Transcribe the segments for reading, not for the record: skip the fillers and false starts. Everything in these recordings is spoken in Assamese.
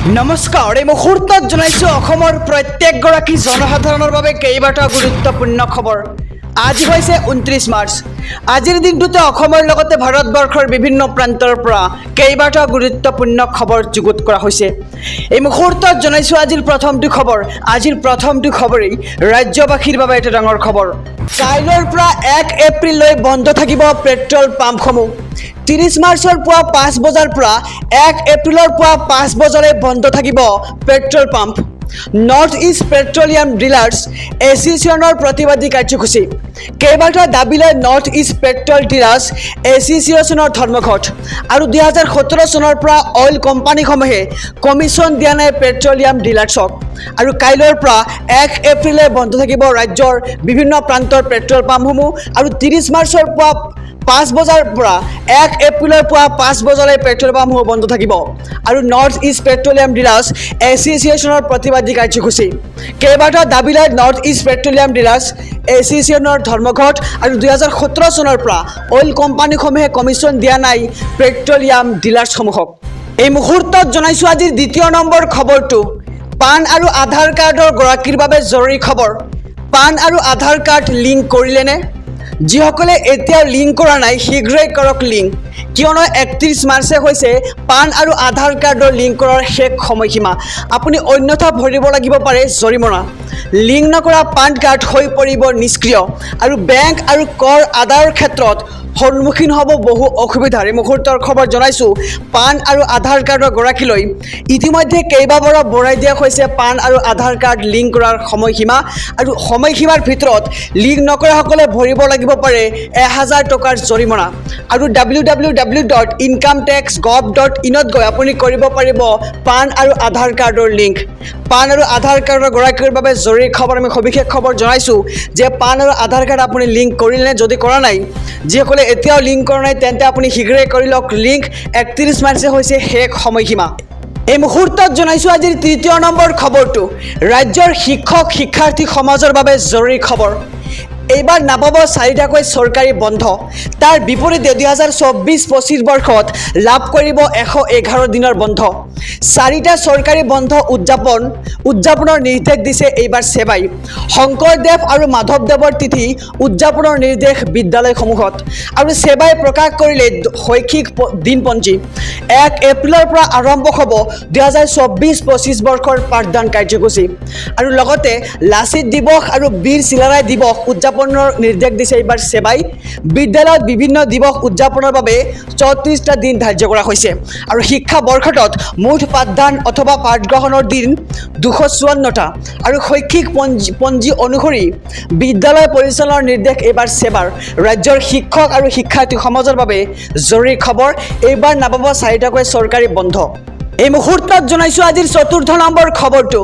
নমস্কাৰ এই মুহূৰ্তত জনাইছো অসমৰ প্ৰত্যেকগৰাকী জনসাধাৰণৰ বাবে কেইবাটা গুৰুত্বপূৰ্ণ খবৰ। আজি হৈছে 29 মাৰ্চ। আজিৰ দিনটোতে অসমৰ লগতে ভাৰতবৰ্ষৰ বিভিন্ন প্ৰান্তৰ পৰা কেইবাটা গুৰুত্বপূৰ্ণ খবৰ যুগুত কৰা হৈছে। এই মুহূৰ্তত জনাইছো আজিৰ প্ৰথমটো খবৰ। আজিৰ প্ৰথমটো খবৰেই ৰাজ্যবাসীৰ বাবে এটা ডাঙৰ খবৰ। কাইলৈৰ পৰা 1 এপ্ৰিললৈ বন্ধ থাকিব পেট্ৰল পাম্পসমূহ। 30 মাৰ্চৰ পুৱা 5 বজাৰ পৰা 1 এপ্ৰিলৰ পুৱা 5 বজালৈ বন্ধ থাকিব petrol pump. North east petroleum dealers এছ'চিয়েশ্যনৰ প্ৰতিবাদী কাৰ্যসূচী। কেইবাটা দাবী লৈ নৰ্থ ইষ্ট পেট্ৰল ডিলাৰ্ছ এছ'চিয়েশ্যনৰ ধৰ্মঘট। আৰু 2017 চনৰ পৰা অইল কোম্পানীসমূহে কমিশ্যন দিয়া নাই পেট্ৰলিয়াম ডিলাৰ্ছক। আৰু কাইলৈৰ পৰা 1 এপ্ৰিললৈ বন্ধ থাকিব ৰাজ্যৰ বিভিন্ন প্ৰান্তৰ পেট্ৰল পাম্পসমূহ। আৰু 30 মাৰ্চৰ পুৱা 5 বজাৰ পৰা 1 এপ্ৰিলৰ পুৱা 5 বজালৈ পেট্ৰল পাম্পসমূহ বন্ধ থাকিব। আৰু নৰ্থ ইষ্ট পেট্ৰলিয়াম ডিলাৰ্ছ এছ'চিয়েশ্যনৰ প্ৰতিবাদী কাৰ্যসূচী। কেইবাটাও দাবী লৈ নৰ্থ ইষ্ট পেট্ৰলিয়াম ডিলাৰ্ছ এছ'চিয়েশ্যনৰ ধৰ্মঘট। আৰু 2017 চনৰ পৰা অইল কোম্পানীসমূহে কমিশ্যন দিয়া নাই পেট্ৰলিয়াম ডিলাৰ্ছসমূহক। এই মুহূৰ্তত জনাইছোঁ আজিৰ দ্বিতীয় নম্বৰ খবৰটো। পান আৰু আধাৰ কাৰ্ডৰ গৰাকীৰ বাবে জৰুৰী খবৰ। পান আৰু আধাৰ কাৰ্ড লিংক কৰিলেনে? যিসকলে এতিয়াও লিংক কৰা নাই শীঘ্ৰেই কৰক লিংক, কিয়নো 31 মাৰ্চে হৈছে পান আৰু আধাৰ কাৰ্ডৰ লিংক কৰাৰ শেষ সময়সীমা। আপুনি অন্যথা ভৰিব লাগিব পাৰে জৰিমনা। লিংক নকৰা পান কাৰ্ড হৈ পৰিব নিষ্ক্ৰিয়। আৰু বেংক আৰু কৰ আদায়ৰ ক্ষেত্ৰত সন্মুখীন হ'ব বহু অসুবিধাৰ। এই মুহূৰ্তৰ খবৰ জনাইছোঁ পান আৰু আধাৰ কাৰ্ডৰ গৰাকীলৈ ইতিমধ্যে কেইবাবাৰো বঢ়াই দিয়া হৈছে পান আৰু আধাৰ কাৰ্ড লিংক কৰাৰ সময়সীমা। আৰু সময়সীমাৰ ভিতৰত লিংক নকৰাসকলে ভৰিব লাগিব পাৰে 1000 টকাৰ জৰিমনা। আৰু www.incometax.gov.in গৈ আপুনি কৰিব পাৰিব পান আৰু আধাৰ কাৰ্ডৰ লিংক। পান আৰু আধাৰ কাৰ্ডৰ গৰাকীৰ বাবে জৰুৰী খবৰ। আমি সবিশেষ খবৰ জনাইছোঁ যে পান আৰু আধাৰ কাৰ্ড আপুনি লিংক কৰিলে, যদি কৰা নাই, যিসকলে এতিয়াও লিংক কৰা নাই তেন্তে আপুনি শীঘ্ৰেই কৰি লওক লিংক। 31 মাৰ্চে হৈছে শেষ সময়সীমা। এই মুহূৰ্তত জনাইছোঁ আজিৰ তৃতীয় নম্বৰ খবৰটো। ৰাজ্যৰ শিক্ষক শিক্ষাৰ্থী সমাজৰ বাবে জৰুৰী খবৰ। এইবাৰ নাপাব 4টাকৈ চৰকাৰী বন্ধ। তাৰ বিপৰীতে 2024-25 বৰ্ষত লাভ কৰিব 111 দিনৰ বন্ধ। 4টা চৰকাৰী বন্ধ উদযাপনৰ নিৰ্দেশ দিছে এইবাৰ ছেবাই। শংকৰদেৱ আৰু মাধৱদেৱৰ তিথি উদযাপনৰ নিৰ্দেশ বিদ্যালয়সমূহত। আৰু ছেবাই প্ৰকাশ কৰিলে শৈক্ষিক দিনপঞ্জী। 1 এপ্ৰিলৰ পৰা আৰম্ভ হ'ব 2024-25 বৰ্ষৰ পাঠদান কাৰ্যসূচী। আৰু লগতে লাচিত দিৱস আৰু বীৰ চিলাৰায় দিৱস উদযাপনৰ নিৰ্দেশ দিছে এইবাৰ ছেবাই। বিদ্যালয়ত বিভিন্ন দিৱস উদযাপনৰ বাবে 34টা দিন ধাৰ্য কৰা হৈছে। আৰু শিক্ষা বৰ্ষটোত মুঠ পাঠদান অথবা পাঠগ্ৰহণৰ দিন 254টা। আৰু শৈক্ষিক পঞ্জী অনুসৰি বিদ্যালয় পৰিচালনাৰ নিৰ্দেশ এইবাৰ ছেবাৰ। ৰাজ্যৰ শিক্ষক আৰু শিক্ষাৰ্থী সমাজৰ বাবে জৰুৰী খবৰ। এইবাৰ নাপাব 4টাকৈ চৰকাৰী বন্ধ। এই মুহূৰ্তত জনাইছোঁ আজিৰ চতুৰ্থ নম্বৰ খবৰটো।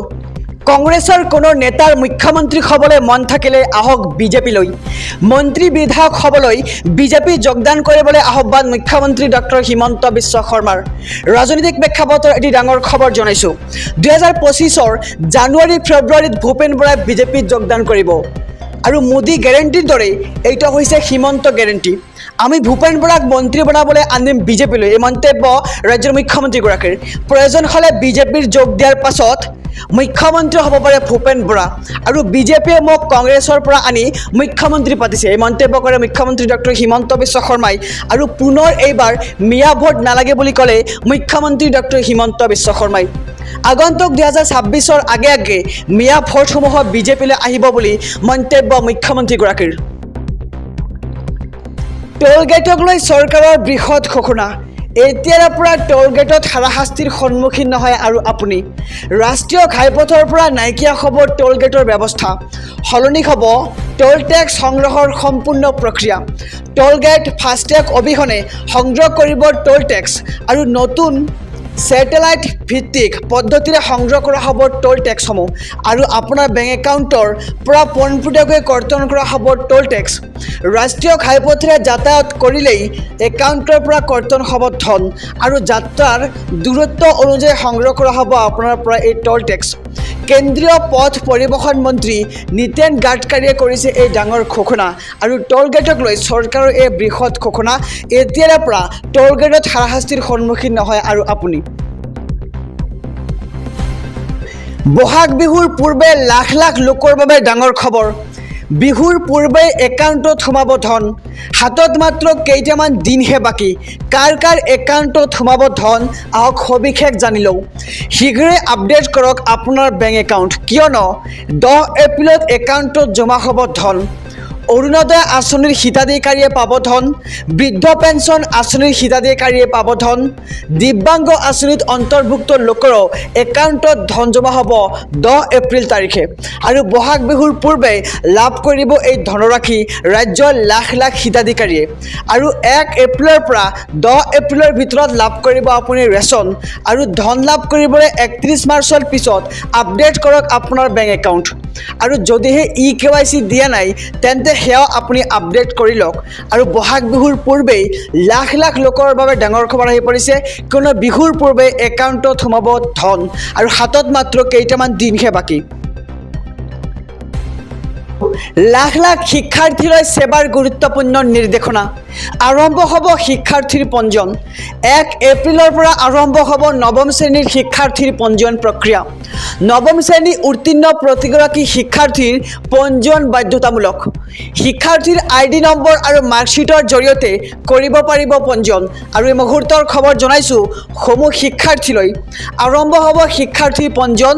কংগ্ৰেছৰ কোনো নেতাৰ মুখ্যমন্ত্ৰী হ'বলৈ মন থাকিলে আহক বিজেপিলৈ। মন্ত্ৰী বিধায়ক হ'বলৈ বিজেপি যোগদান কৰিবলৈ আহ্বান মুখ্যমন্ত্ৰী ডক্টৰ হিমন্ত বিশ্ব শৰ্মাৰ। ৰাজনৈতিক প্ৰেক্ষাপটৰ এটি ডাঙৰ খবৰ জনাইছোঁ। 2025 জানুৱাৰী ফেব্ৰুৱাৰীত ভূপেন বৰাই বিজেপিত যোগদান কৰিব। আৰু মোদী গেৰেণ্টিৰ দৰে এইটো হৈছে হিমন্ত গেৰেণ্টি। আমি ভূপেন বৰাক মন্ত্ৰী বনাবলৈ আনিম বিজেপিলৈ, এই মন্তব্য ৰাজ্যৰ মুখ্যমন্ত্ৰীগৰাকীৰ। প্ৰয়োজন হ'লে বিজেপিৰ যোগ দিয়াৰ পাছত মুখ্যমন্ত্ৰী হ'ব পাৰে ভূপেন বৰা। আৰু বিজেপিয়ে মোক কংগ্ৰেছৰ পৰা আনি মুখ্যমন্ত্ৰী পাতিছে, এই মন্তব্য কৰে মুখ্যমন্ত্ৰী ডক্টৰ হিমন্ত বিশ্ব শৰ্মাই। আৰু পুনৰ এইবাৰ মিয়া ভোট নালাগে বুলি ক'লে মুখ্যমন্ত্ৰী ডক্টৰ হিমন্ত বিশ্ব শৰ্মাই। আগন্তুক 2026 আগে মিয়া ভোটসমূহ বিজেপিলৈ আহিব বুলি মন্তব্য মুখ্যমন্ত্ৰীগৰাকীৰ। টোল গেটক লৈ চৰকাৰৰ বৃহৎ ঘোষণা। এতিয়াৰ পৰা টোল গেটত হাৰাশাস্তিৰ সন্মুখীন নহয় আৰু আপুনি। ৰাষ্ট্ৰীয় ঘাইপথৰ পৰা নাইকিয়া হ'ব টোল গেটৰ ব্যৱস্থা। সলনি হ'ব টোল টেক্স সংগ্ৰহৰ সম্পূৰ্ণ প্ৰক্ৰিয়া। টোল গেট ফাষ্টেগ অবিহনে সংগ্ৰহ কৰিব টোল টেক্স। আৰু নতুন ছেটেলাইট ভিত্তিক পদ্ধতিৰে সংগ্ৰহ কৰা হ'ব টোল টেক্সসমূহ। আৰু আপোনাৰ বেংক একাউণ্টৰ পৰা পোনপটীয়াকৈ কৰ্তন কৰা হ'ব টোল টেক্স। ৰাষ্ট্ৰীয় ঘাইপথেৰে যাতায়াত কৰিলেই একাউণ্টৰ পৰা কৰ্তন হ'ব ধন। আৰু যাত্ৰাৰ দূৰত্ব অনুযায়ী সংগ্ৰহ কৰা হ'ব আপোনাৰ পৰা এই টোল টেক্স। কেন্দ্ৰীয় পথ পৰিবহণ মন্ত্ৰী নীতিন গাডকাৰীয়ে কৰিছে এই ডাঙৰ ঘোষণা। আৰু টোল গেটক লৈ চৰকাৰৰ এই বৃহৎ ঘোষণা। এতিয়াৰ পৰা টোল গেটত হাৰাশাস্তিৰ সন্মুখীন নহয় আৰু আপুনি। বহাগ বিহুৰ পূৰ্বে লাখ লাখ লোকৰ বাবে ডাঙৰ খবৰ। বিহুৰ পূৰ্বে একাউণ্টত সোমাব ধন, হাতত মাত্ৰ কেইটামান দিনহে বাকী। কাৰ কাৰ একাউণ্টত সোমাব ধন, আহক সবিশেষ জানি লওঁ। শীঘ্ৰে আপডেট কৰক আপোনাৰ বেংক একাউণ্ট, কিয়নো 10 এপ্ৰিলত একাউণ্টত জমা হ'ব ধন। অৰুণোদয় আঁচনিৰ হিতাধিকাৰীয়ে পাব ধন, বৃদ্ধ পেঞ্চন আঁচনিৰ হিতাধিকাৰীয়ে পাব ধন, দিব্যাংগ আঁচনিত অন্তৰ্ভুক্ত লোকৰো একাউণ্টত ধন জমা হ'ব 10 এপ্ৰিল তাৰিখে। আৰু বহাগ বিহুৰ পূৰ্বে লাভ কৰিব এই ধনৰাশি ৰাজ্যৰ লাখ লাখ হিতাধিকাৰীয়ে। আৰু 1 এপ্ৰিলৰ পৰা 10 এপ্ৰিলৰ ভিতৰত লাভ কৰিব আপুনি ৰেচন। আৰু ধন লাভ কৰিবলৈ 31 মাৰ্চৰ পিছত আপডেট কৰক আপোনাৰ বেংক একাউণ্ট। আৰু যদিহে EKYC দিয়া নাই তেন্তে সেয়াও আপুনি আপডেট কৰি লওক। আৰু বহাগ বিহুৰ পূৰ্বেই লাখ লাখ লোকৰ বাবে ডাঙৰ খবৰ আহি পৰিছে, কিয়নো বিহুৰ পূৰ্বে একাউণ্টত সোমাব ধন আৰু হাতত মাত্ৰ কেইটামান দিনহে বাকী। লাখ লাখ শিক্ষাৰ্থীলৈ সেৱাৰ গুৰুত্বপূৰ্ণ নিৰ্দেশনা। আৰম্ভ হ'ব শিক্ষাৰ্থীৰ পঞ্জীয়ন। 1 এপ্ৰিলৰ পৰা আৰম্ভ হ'ব নৱম শ্ৰেণীৰ শিক্ষাৰ্থীৰ পঞ্জীয়ন প্ৰক্ৰিয়া। নৱম শ্ৰেণী উত্তীৰ্ণ প্ৰতিগৰাকী শিক্ষাৰ্থীৰ পঞ্জীয়ন বাধ্যতামূলক। শিক্ষাৰ্থীৰ ID নম্বৰ আৰু মাৰ্কশ্বিটৰ জৰিয়তে কৰিব পাৰিব পঞ্জীয়ন। আৰু এই মুহূৰ্তৰ খবৰ জনাইছোঁ সমূহ শিক্ষাৰ্থীলৈ। আৰম্ভ হ'ব শিক্ষাৰ্থীৰ পঞ্জীয়ন।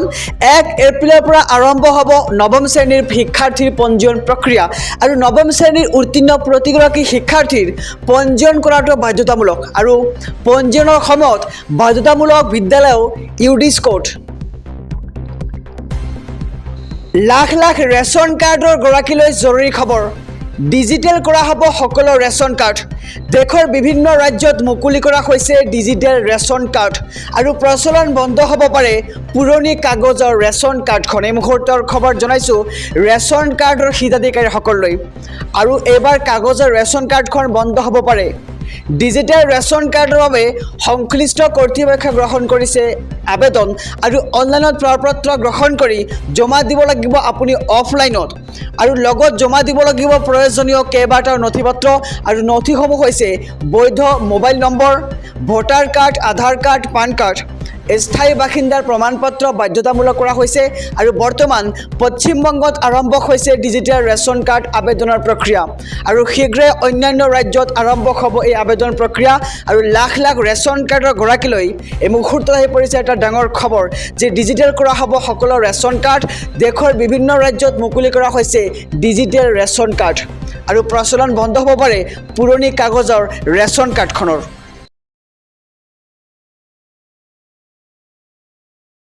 1 এপ্ৰিলৰ পৰা আৰম্ভ হ'ব নৱম শ্ৰেণীৰ শিক্ষাৰ্থীৰ পঞ্জীয়ন প্ৰক্ৰিয়া। আৰু নৱম শ্ৰেণীৰ উত্তীৰ্ণ প্ৰতিগৰাকী শিক্ষাৰ্থীৰ পঞ্জীয়ন কৰাটো বাধ্যতামূলক। আৰু পঞ্জীয়নৰ সময়ত বাধ্যতামূলক বিদ্যালয় UD code. Lakh lakh ration কাৰ্ডৰ গৰাকীলৈ জৰুৰী খবৰ। ডিজিটেল কৰা হ'ব সকলো ৰেচন কাৰ্ড। দেশৰ বিভিন্ন ৰাজ্যত মুকলি কৰা হৈছে ডিজিটেল ৰেচন কাৰ্ড। আৰু প্ৰচলন বন্ধ হ'ব পাৰে পুৰণি কাগজৰ ৰেচন কাৰ্ডখন। এই মুহূৰ্তৰ খবৰ জনাইছোঁ ৰেচন কাৰ্ডৰ হিতাধিকাৰীসকললৈ। আৰু এইবাৰ কাগজৰ ৰেচন কাৰ্ডখন বন্ধ হ'ব পাৰে। ডিজিটেল ৰেচন কাৰ্ডৰ বাবে সংশ্লিষ্ট কৰ্তৃপক্ষই গ্ৰহণ কৰিছে আবেদন। আৰু অনলাইনত প্ৰপত্ৰ গ্ৰহণ কৰি জমা দিব লাগিব আপুনি অফলাইনত। আৰু লগত জমা দিব লাগিব প্ৰয়োজনীয় কেইবাটাও নথিপত্ৰ। আৰু নথিসমূহ হৈছে বৈধ মোবাইল নম্বৰ, ভোটাৰ কাৰ্ড, আধাৰ কাৰ্ড, পান কাৰ্ড। স্থায়ী বাসিন্দাৰ প্ৰমাণপত্ৰ বাধ্যতামূলক কৰা হৈছে। আৰু বৰ্তমান পশ্চিমবংগত আৰম্ভ হৈছে ডিজিটেল ৰেচন কাৰ্ড আবেদনৰ প্ৰক্ৰিয়া। আৰু শীঘ্ৰে অন্যান্য ৰাজ্যত আৰম্ভ হ'ব এই আবেদন প্ৰক্ৰিয়া। আৰু লাখ লাখ ৰেচন কাৰ্ডৰ গৰাকীলৈ এই মুহূৰ্তত আহি পৰিছে এটা ডাঙৰ খবৰ যে ডিজিটেল কৰা হ'ব সকলো ৰেচন কাৰ্ড। দেশৰ বিভিন্ন ৰাজ্যত মুকলি কৰা হৈছে ডিজিটেল ৰেচন কাৰ্ড। আৰু প্ৰচলন বন্ধ হ'ব পাৰে পুৰণি কাগজৰ ৰেচন কাৰ্ডখনৰ।